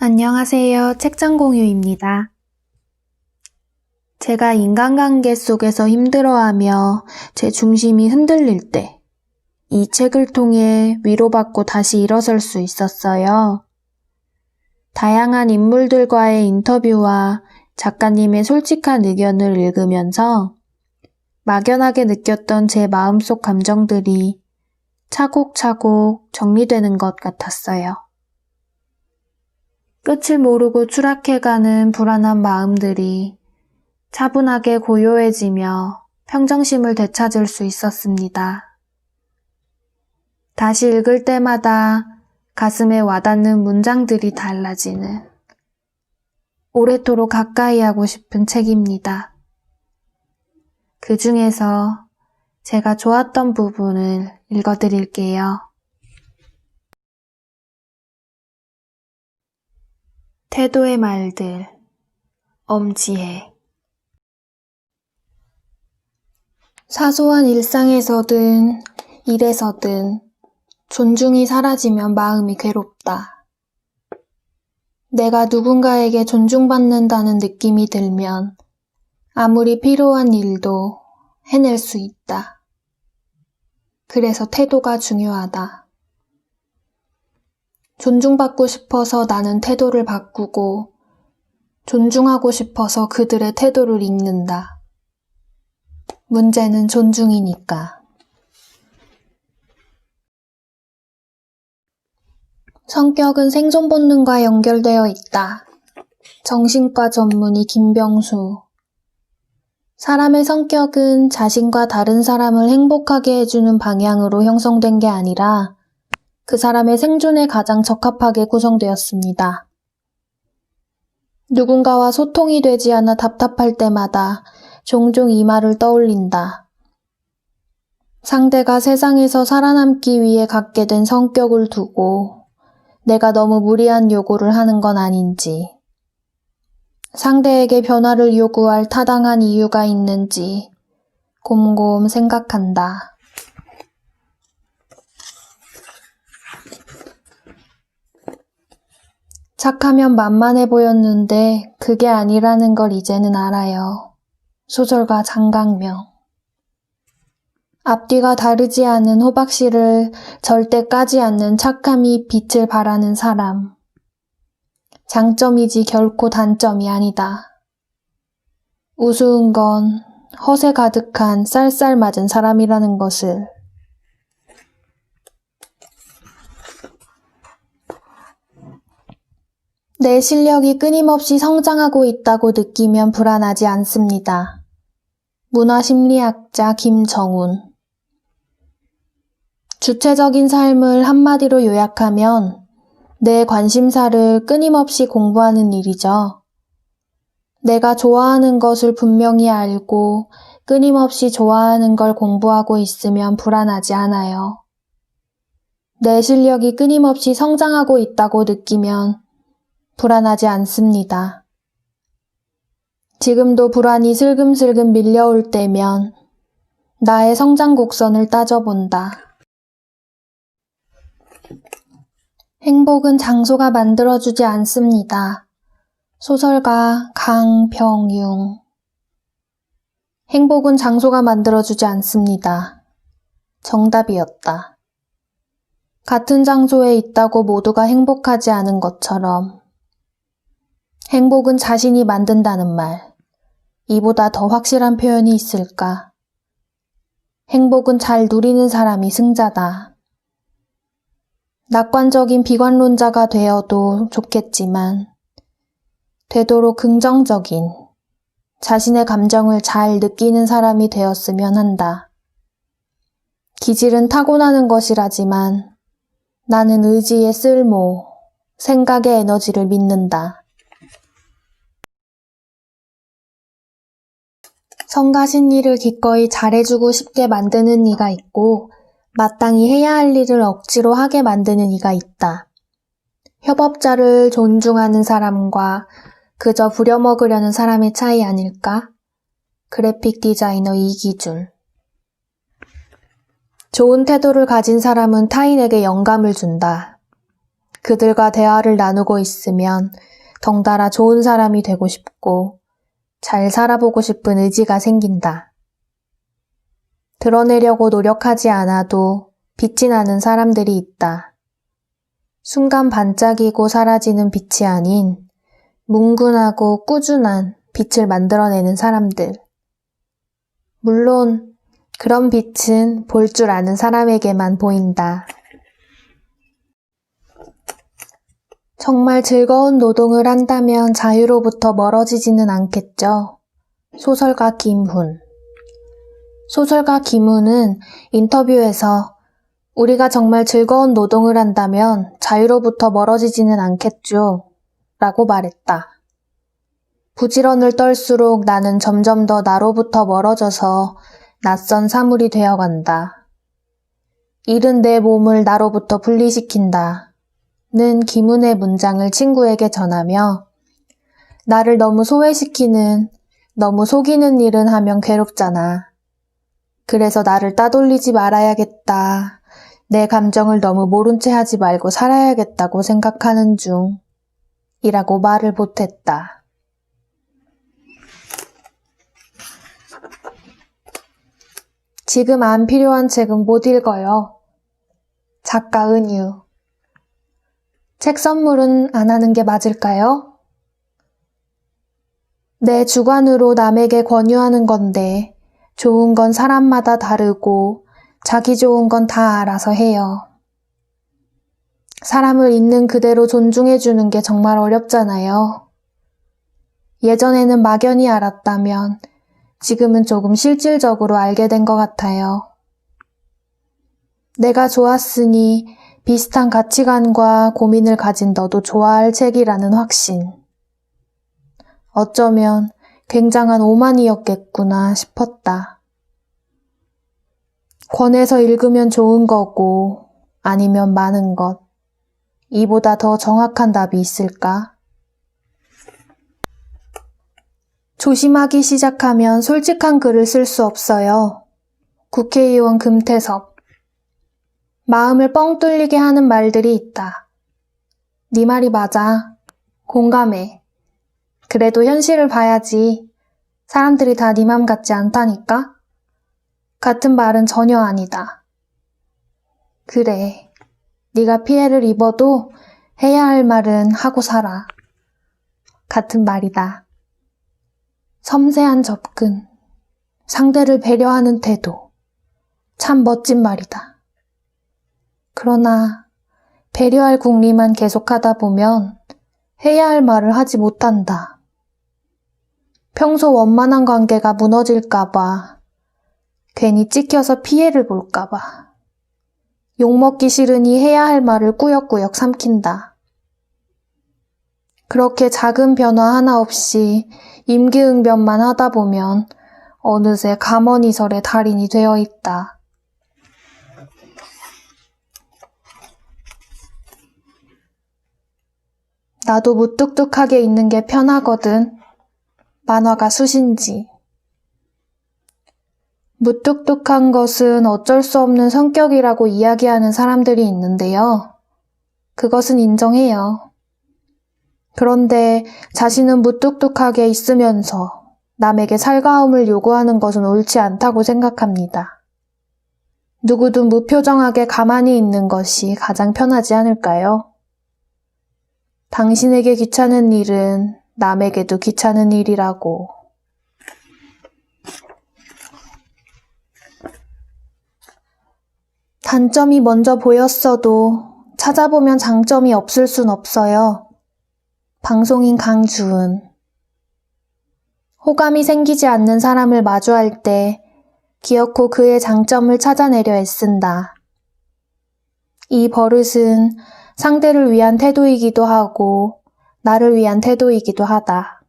안녕하세요. 책장공유입니다. 제가 인간관계 속에서 힘들어하며 제 중심이 흔들릴 때 이 책을 통해 위로받고 다시 일어설 수 있었어요. 다양한 인물들과의 인터뷰와 작가님의 솔직한 의견을 읽으면서 막연하게 느꼈던 제 마음속 감정들이 차곡차곡 정리되는 것 같았어요. 끝을 모르고 추락해가는 불안한 마음들이 차분하게 고요해지며 평정심을 되찾을 수 있었습니다. 다시 읽을 때마다 가슴에 와닿는 문장들이 달라지는 오래도록 가까이 하고 싶은 책입니다. 그 중에서 제가 좋았던 부분을 읽어드릴게요. 태도의 말들, 엄지혜. 사소한 일상에서든 일에서든 존중이 사라지면 마음이 괴롭다. 내가 누군가에게 존중받는다는 느낌이 들면 아무리 필요한 일도 해낼 수 있다. 그래서 태도가 중요하다. 존중받고 싶어서 나는 태도를 바꾸고 존중하고 싶어서 그들의 태도를 읽는다. 문제는 존중이니까. 성격은 생존 본능과 연결되어 있다. 정신과 전문의 김병수. 사람의 성격은 자신과 다른 사람을 행복하게 해주는 방향으로 형성된 게 아니라 그 사람의 생존에 가장 적합하게 구성되었습니다. 누군가와 소통이 되지 않아 답답할 때마다 종종 이 말을 떠올린다. 상대가 세상에서 살아남기 위해 갖게 된 성격을 두고 내가 너무 무리한 요구를 하는 건 아닌지, 상대에게 변화를 요구할 타당한 이유가 있는지 곰곰 생각한다. 착하면 만만해 보였는데 그게 아니라는 걸 이제는 알아요. 소설가 장강명. 앞뒤가 다르지 않은 호박씨를 절대 까지 않는 착함이 빛을 발하는 사람. 장점이지 결코 단점이 아니다. 우스운 건 허세 가득한 쌀쌀 맞은 사람이라는 것을. 내 실력이 끊임없이 성장하고 있다고 느끼면 불안하지 않습니다. 문화심리학자 김정훈. 주체적인 삶을 한마디로 요약하면 내 관심사를 끊임없이 공부하는 일이죠. 내가 좋아하는 것을 분명히 알고 끊임없이 좋아하는 걸 공부하고 있으면 불안하지 않아요. 내 실력이 끊임없이 성장하고 있다고 느끼면 불안하지 않습니다. 지금도 불안이 슬금슬금 밀려올 때면 나의 성장 곡선을 따져본다. 행복은 장소가 만들어주지 않습니다. 소설가 강병융. 행복은 장소가 만들어주지 않습니다. 정답이었다. 같은 장소에 있다고 모두가 행복하지 않은 것처럼 행복은 자신이 만든다는 말. 이보다 더 확실한 표현이 있을까? 행복은 잘 누리는 사람이 승자다. 낙관적인 비관론자가 되어도 좋겠지만 되도록 긍정적인 자신의 감정을 잘 느끼는 사람이 되었으면 한다. 기질은 타고나는 것이라지만 나는 의지의 쓸모, 생각의 에너지를 믿는다. 성가신 일을 기꺼이 잘해주고 싶게 만드는 이가 있고 마땅히 해야 할 일을 억지로 하게 만드는 이가 있다. 협업자를 존중하는 사람과 그저 부려먹으려는 사람의 차이 아닐까? 그래픽 디자이너 이기준. 좋은 태도를 가진 사람은 타인에게 영감을 준다. 그들과 대화를 나누고 있으면 덩달아 좋은 사람이 되고 싶고 잘 살아보고 싶은 의지가 생긴다. 드러내려고 노력하지 않아도 빛이 나는 사람들이 있다. 순간 반짝이고 사라지는 빛이 아닌 뭉근하고 꾸준한 빛을 만들어내는 사람들. 물론 그런 빛은 볼 줄 아는 사람에게만 보인다. 정말 즐거운 노동을 한다면 자유로부터 멀어지지는 않겠죠. 소설가 김훈. 소설가 김훈은 인터뷰에서 우리가 정말 즐거운 노동을 한다면 자유로부터 멀어지지는 않겠죠. 라고 말했다. 부지런을 떨수록 나는 점점 더 나로부터 멀어져서 낯선 사물이 되어간다. 일은 내 몸을 나로부터 분리시킨다. 는 김훈의 문장을 친구에게 전하며 나를 너무 소외시키는, 너무 속이는 일은 하면 괴롭잖아. 그래서 나를 따돌리지 말아야겠다. 내 감정을 너무 모른 채 하지 말고 살아야겠다고 생각하는 중. 이라고 말을 보탰다. 지금 안 필요한 책은 못 읽어요. 작가 은유. 책 선물은 안 하는 게 맞을까요? 내 주관으로 남에게 권유하는 건데 좋은 건 사람마다 다르고 자기 좋은 건 다 알아서 해요. 사람을 있는 그대로 존중해주는 게 정말 어렵잖아요. 예전에는 막연히 알았다면 지금은 조금 실질적으로 알게 된 것 같아요. 내가 좋았으니 비슷한 가치관과 고민을 가진 너도 좋아할 책이라는 확신. 어쩌면 굉장한 오만이었겠구나 싶었다. 권해서 읽으면 좋은 거고 아니면 많은 것. 이보다 더 정확한 답이 있을까? 조심하기 시작하면 솔직한 글을 쓸 수 없어요. 국회의원 금태섭. 마음을 뻥 뚫리게 하는 말들이 있다. 네 말이 맞아. 공감해. 그래도 현실을 봐야지. 사람들이 다 네 맘 같지 않다니까? 같은 말은 전혀 아니다. 그래. 네가 피해를 입어도 해야 할 말은 하고 살아. 같은 말이다. 섬세한 접근, 상대를 배려하는 태도. 참 멋진 말이다. 그러나 배려할 궁리만 계속하다 보면 해야 할 말을 하지 못한다. 평소 원만한 관계가 무너질까봐, 괜히 찍혀서 피해를 볼까봐. 욕먹기 싫으니 해야 할 말을 꾸역꾸역 삼킨다. 그렇게 작은 변화 하나 없이 임기응변만 하다 보면 어느새 감언이설의 달인이 되어 있다. 나도 무뚝뚝하게 있는 게 편하거든. 만화가 수신지. 무뚝뚝한 것은 어쩔 수 없는 성격이라고 이야기하는 사람들이 있는데요. 그것은 인정해요. 그런데 자신은 무뚝뚝하게 있으면서 남에게 살가움을 요구하는 것은 옳지 않다고 생각합니다. 누구든 무표정하게 가만히 있는 것이 가장 편하지 않을까요? 당신에게 귀찮은 일은 남에게도 귀찮은 일이라고. 단점이 먼저 보였어도 찾아보면 장점이 없을 순 없어요. 방송인 강주은. 호감이 생기지 않는 사람을 마주할 때 기어코 그의 장점을 찾아내려 애쓴다. 이 버릇은 상대를 위한 태도이기도 하고 나를 위한 태도이기도 하다.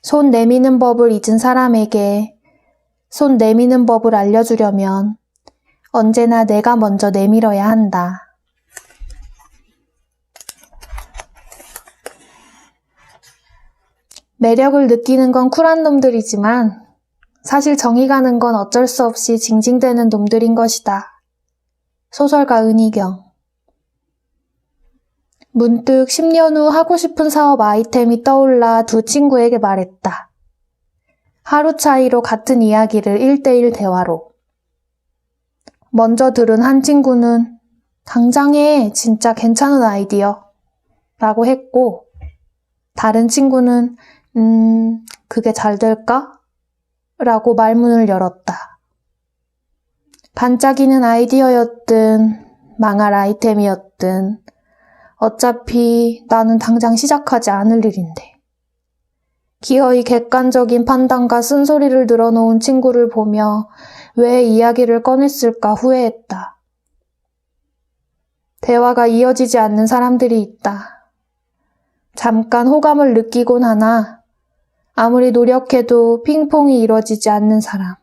손 내미는 법을 잊은 사람에게 손 내미는 법을 알려주려면 언제나 내가 먼저 내밀어야 한다. 매력을 느끼는 건 쿨한 놈들이지만 사실 정이 가는 건 어쩔 수 없이 징징대는 놈들인 것이다. 소설가 은희경. 문득 10년 후 하고 싶은 사업 아이템이 떠올라 두 친구에게 말했다. 하루 차이로 같은 이야기를 1대1 대화로. 먼저 들은 한 친구는 당장 해, 진짜 괜찮은 아이디어 라고 했고, 다른 친구는 그게 잘 될까? 라고 말문을 열었다. 반짝이는 아이디어였든 망할 아이템이었든 어차피 나는 당장 시작하지 않을 일인데. 기어이 객관적인 판단과 쓴소리를 늘어놓은 친구를 보며 왜 이야기를 꺼냈을까 후회했다. 대화가 이어지지 않는 사람들이 있다. 잠깐 호감을 느끼곤 하나 아무리 노력해도 핑퐁이 이뤄지지 않는 사람.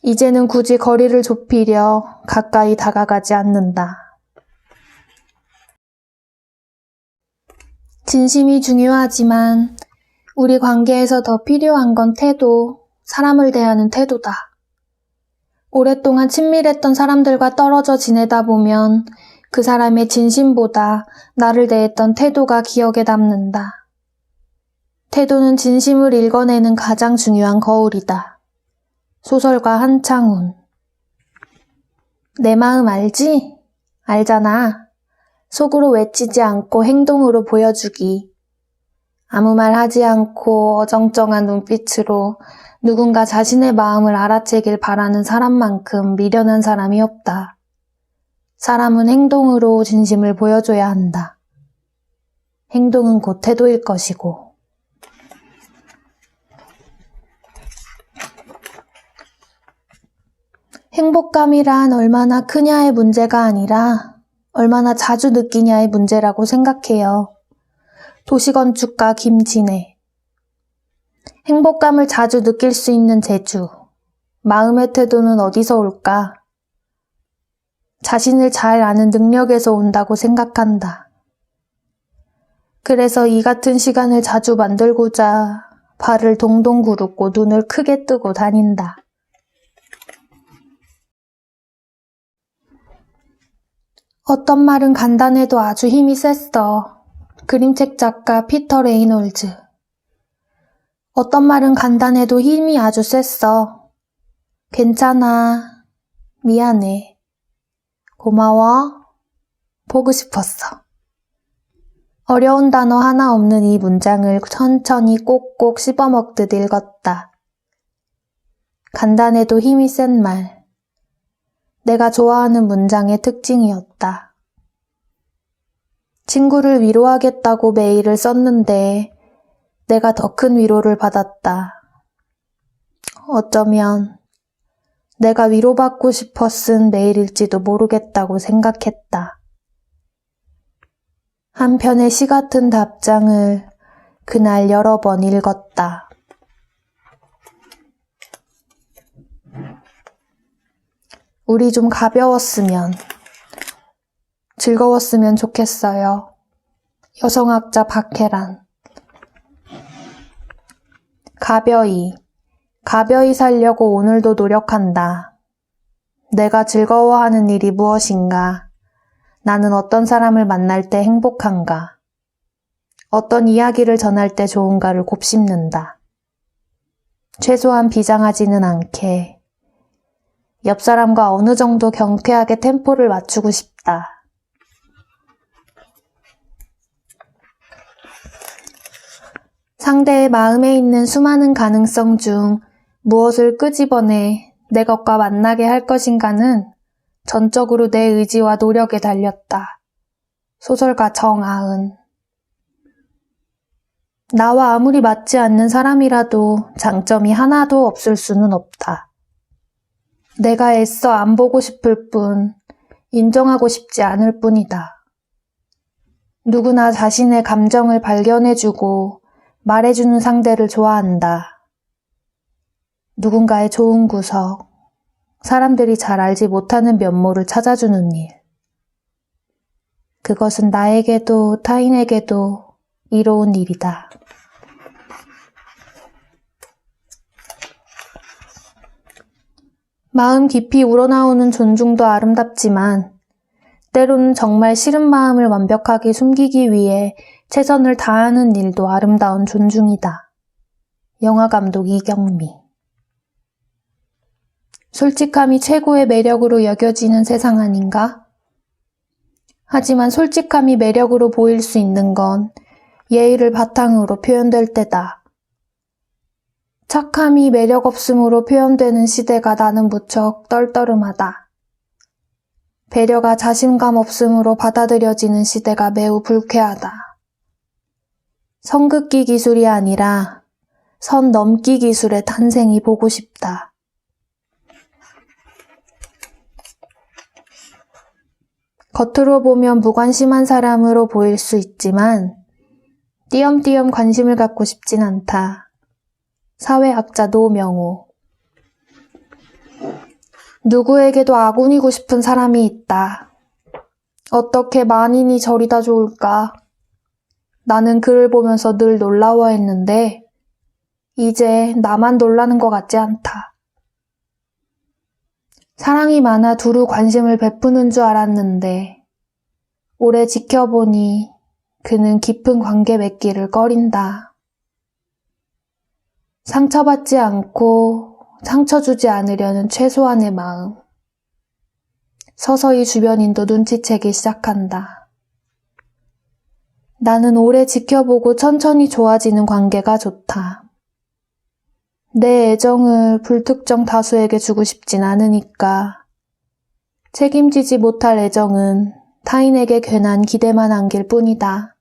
이제는 굳이 거리를 좁히려 가까이 다가가지 않는다. 진심이 중요하지만 우리 관계에서 더 필요한 건 태도, 사람을 대하는 태도다. 오랫동안 친밀했던 사람들과 떨어져 지내다 보면 그 사람의 진심보다 나를 대했던 태도가 기억에 남는다. 태도는 진심을 읽어내는 가장 중요한 거울이다. 소설가 한창훈. 내 마음 알지? 알잖아. 속으로 외치지 않고 행동으로 보여주기. 아무 말 하지 않고 어정쩡한 눈빛으로 누군가 자신의 마음을 알아채길 바라는 사람만큼 미련한 사람이 없다. 사람은 행동으로 진심을 보여줘야 한다. 행동은 곧 태도일 것이고. 행복감이란 얼마나 크냐의 문제가 아니라 얼마나 자주 느끼냐의 문제라고 생각해요. 도시건축가 김진애. 행복감을 자주 느낄 수 있는 재주. 마음의 태도는 어디서 올까? 자신을 잘 아는 능력에서 온다고 생각한다. 그래서 이 같은 시간을 자주 만들고자 발을 동동 구르고 눈을 크게 뜨고 다닌다. 어떤 말은 간단해도 아주 힘이 셌어. 그림책 작가 피터 레이놀즈. 어떤 말은 간단해도 힘이 아주 셌어. 괜찮아. 미안해. 고마워. 보고 싶었어. 어려운 단어 하나 없는 이 문장을 천천히 꼭꼭 씹어먹듯 읽었다. 간단해도 힘이 센 말. 내가 좋아하는 문장의 특징이었다. 친구를 위로하겠다고 메일을 썼는데 내가 더 큰 위로를 받았다. 어쩌면 내가 위로받고 싶어 쓴 메일일지도 모르겠다고 생각했다. 한 편의 시 같은 답장을 그날 여러 번 읽었다. 우리 좀 가벼웠으면, 즐거웠으면 좋겠어요. 여성학자 박혜란. 가벼이 살려고 오늘도 노력한다. 내가 즐거워하는 일이 무엇인가? 나는 어떤 사람을 만날 때 행복한가? 어떤 이야기를 전할 때 좋은가를 곱씹는다. 최소한 비장하지는 않게 옆 사람과 어느 정도 경쾌하게 템포를 맞추고 싶다. 상대의 마음에 있는 수많은 가능성 중 무엇을 끄집어내 내 것과 만나게 할 것인가는 전적으로 내 의지와 노력에 달렸다. 소설가 정아은. 나와 아무리 맞지 않는 사람이라도 장점이 하나도 없을 수는 없다. 내가 애써 안 보고 싶을 뿐, 인정하고 싶지 않을 뿐이다. 누구나 자신의 감정을 발견해주고 말해주는 상대를 좋아한다. 누군가의 좋은 구석, 사람들이 잘 알지 못하는 면모를 찾아주는 일. 그것은 나에게도 타인에게도 이로운 일이다. 마음 깊이 우러나오는 존중도 아름답지만 때로는 정말 싫은 마음을 완벽하게 숨기기 위해 최선을 다하는 일도 아름다운 존중이다. 영화감독 이경미. 솔직함이 최고의 매력으로 여겨지는 세상 아닌가? 하지만 솔직함이 매력으로 보일 수 있는 건 예의를 바탕으로 표현될 때다. 착함이 매력 없음으로 표현되는 시대가 나는 무척 떨떠름하다. 배려가 자신감 없음으로 받아들여지는 시대가 매우 불쾌하다. 선 긋기 기술이 아니라 선 넘기 기술의 탄생이 보고 싶다. 겉으로 보면 무관심한 사람으로 보일 수 있지만 띄엄띄엄 관심을 갖고 싶진 않다. 사회학자 노명우. 누구에게도 아군이고 싶은 사람이 있다. 어떻게 만인이 저리다 좋을까? 나는 그를 보면서 늘 놀라워했는데 이제 나만 놀라는 것 같지 않다. 사랑이 많아 두루 관심을 베푸는 줄 알았는데 오래 지켜보니 그는 깊은 관계 맺기를 꺼린다. 상처받지 않고 상처 주지 않으려는 최소한의 마음. 서서히 주변인도 눈치채기 시작한다. 나는 오래 지켜보고 천천히 좋아지는 관계가 좋다. 내 애정을 불특정 다수에게 주고 싶진 않으니까 책임지지 못할 애정은 타인에게 괜한 기대만 안길 뿐이다.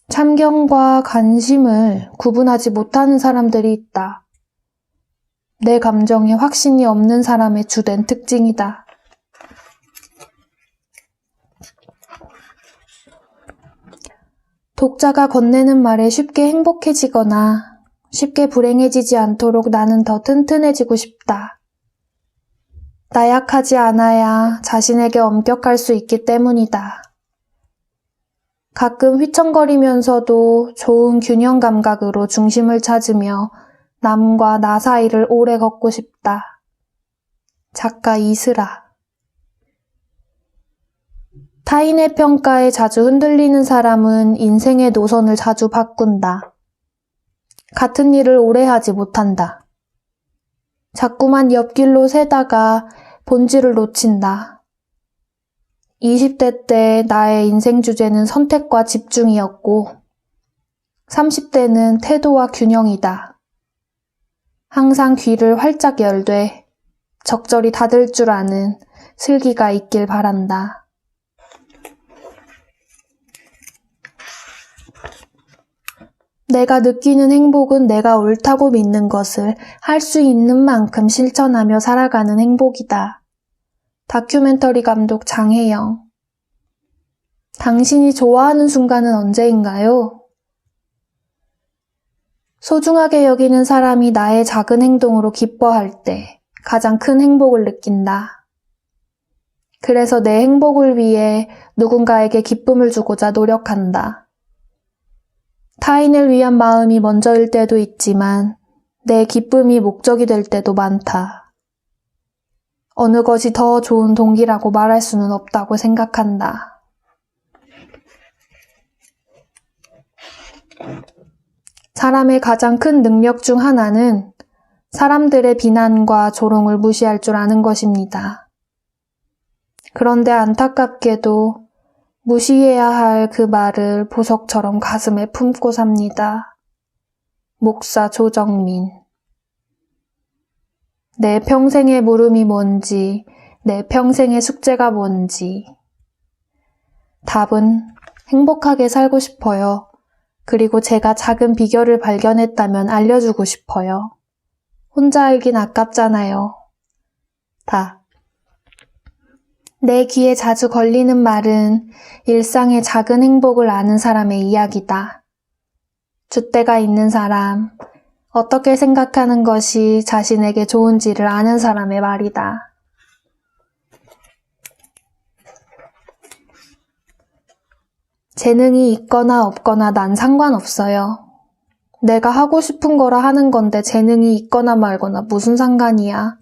참견과 관심을 구분하지 못하는 사람들이 있다. 내 감정에 확신이 없는 사람의 주된 특징이다. 독자가 건네는 말에 쉽게 행복해지거나 쉽게 불행해지지 않도록 나는 더 튼튼해지고 싶다. 나약하지 않아야 자신에게 엄격할 수 있기 때문이다. 가끔 휘청거리면서도 좋은 균형 감각으로 중심을 찾으며 남과 나 사이를 오래 걷고 싶다. 작가 이슬아. 타인의 평가에 자주 흔들리는 사람은 인생의 노선을 자주 바꾼다. 같은 일을 오래 하지 못한다. 자꾸만 옆길로 새다가 본질을 놓친다. 20대 때 나의 인생 주제는 선택과 집중이었고 30대는 태도와 균형이다. 항상 귀를 활짝 열되 적절히 닫을 줄 아는 슬기가 있길 바란다. 내가 느끼는 행복은 내가 옳다고 믿는 것을 할 수 있는 만큼 실천하며 살아가는 행복이다. 다큐멘터리 감독 장혜영. 당신이 좋아하는 순간은 언제인가요? 소중하게 여기는 사람이 나의 작은 행동으로 기뻐할 때 가장 큰 행복을 느낀다. 그래서 내 행복을 위해 누군가에게 기쁨을 주고자 노력한다. 타인을 위한 마음이 먼저일 때도 있지만 내 기쁨이 목적이 될 때도 많다. 어느 것이 더 좋은 동기라고 말할 수는 없다고 생각한다. 사람의 가장 큰 능력 중 하나는 사람들의 비난과 조롱을 무시할 줄 아는 것입니다. 그런데 안타깝게도 무시해야 할 그 말을 보석처럼 가슴에 품고 삽니다. 목사 조정민. 내 평생의 물음이 뭔지, 내 평생의 숙제가 뭔지. 답은 행복하게 살고 싶어요. 그리고 제가 작은 비결을 발견했다면 알려주고 싶어요. 혼자 알긴 아깝잖아요. 다. 내 귀에 자주 걸리는 말은 일상의 작은 행복을 아는 사람의 이야기다. 줏대가 있는 사람, 어떻게 생각하는 것이 자신에게 좋은지를 아는 사람의 말이다. 재능이 있거나 없거나 난 상관없어요. 내가 하고 싶은 거라 하는 건데 재능이 있거나 말거나 무슨 상관이야.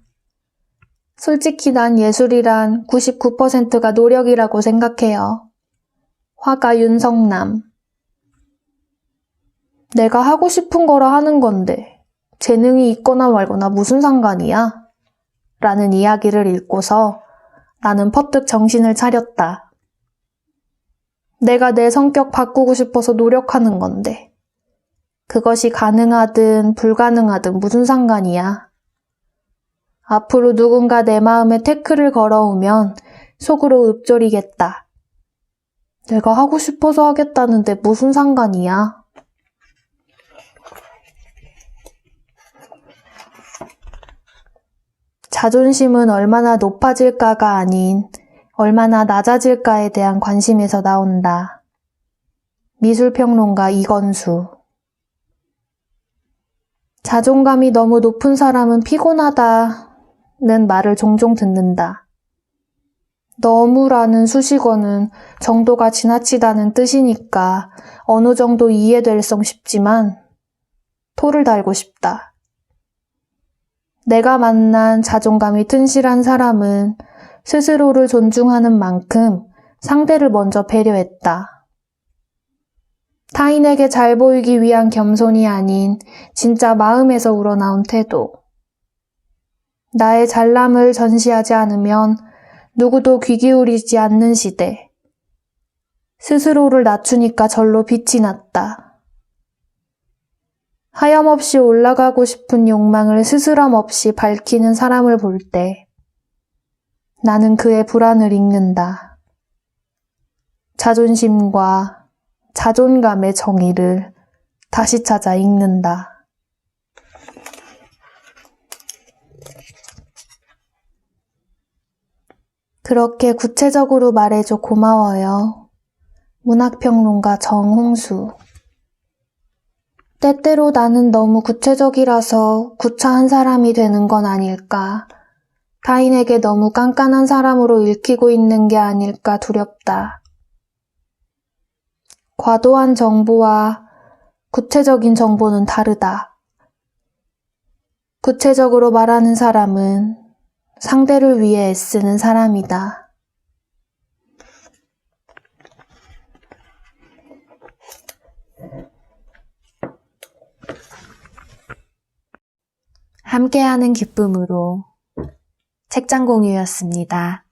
솔직히 난 예술이란 99%가 노력이라고 생각해요. 화가 윤성남. 내가 하고 싶은 거라 하는 건데 재능이 있거나 말거나 무슨 상관이야? 라는 이야기를 읽고서 나는 퍼뜩 정신을 차렸다. 내가 내 성격 바꾸고 싶어서 노력하는 건데 그것이 가능하든 불가능하든 무슨 상관이야. 앞으로 누군가 내 마음에 태클을 걸어오면 속으로 읊조리겠다. 내가 하고 싶어서 하겠다는데 무슨 상관이야. 자존심은 얼마나 높아질까가 아닌 얼마나 낮아질까에 대한 관심에서 나온다. 미술평론가 이건수. 자존감이 너무 높은 사람은 피곤하다는 말을 종종 듣는다. 너무라는 수식어는 정도가 지나치다는 뜻이니까 어느 정도 이해될성 싶지만 토를 달고 싶다. 내가 만난 자존감이 튼실한 사람은 스스로를 존중하는 만큼 상대를 먼저 배려했다. 타인에게 잘 보이기 위한 겸손이 아닌 진짜 마음에서 우러나온 태도. 나의 잘남을 전시하지 않으면 누구도 귀 기울이지 않는 시대. 스스로를 낮추니까 절로 빛이 났다. 하염없이 올라가고 싶은 욕망을 스스럼 없이 밝히는 사람을 볼 때 나는 그의 불안을 읽는다. 자존심과 자존감의 정의를 다시 찾아 읽는다. 그렇게 구체적으로 말해줘 고마워요. 문학평론가 정홍수. 때때로 나는 너무 구체적이라서 구차한 사람이 되는 건 아닐까. 타인에게 너무 깐깐한 사람으로 읽히고 있는 게 아닐까 두렵다. 과도한 정보와 구체적인 정보는 다르다. 구체적으로 말하는 사람은 상대를 위해 애쓰는 사람이다. 함께하는 기쁨으로 책장 공유였습니다.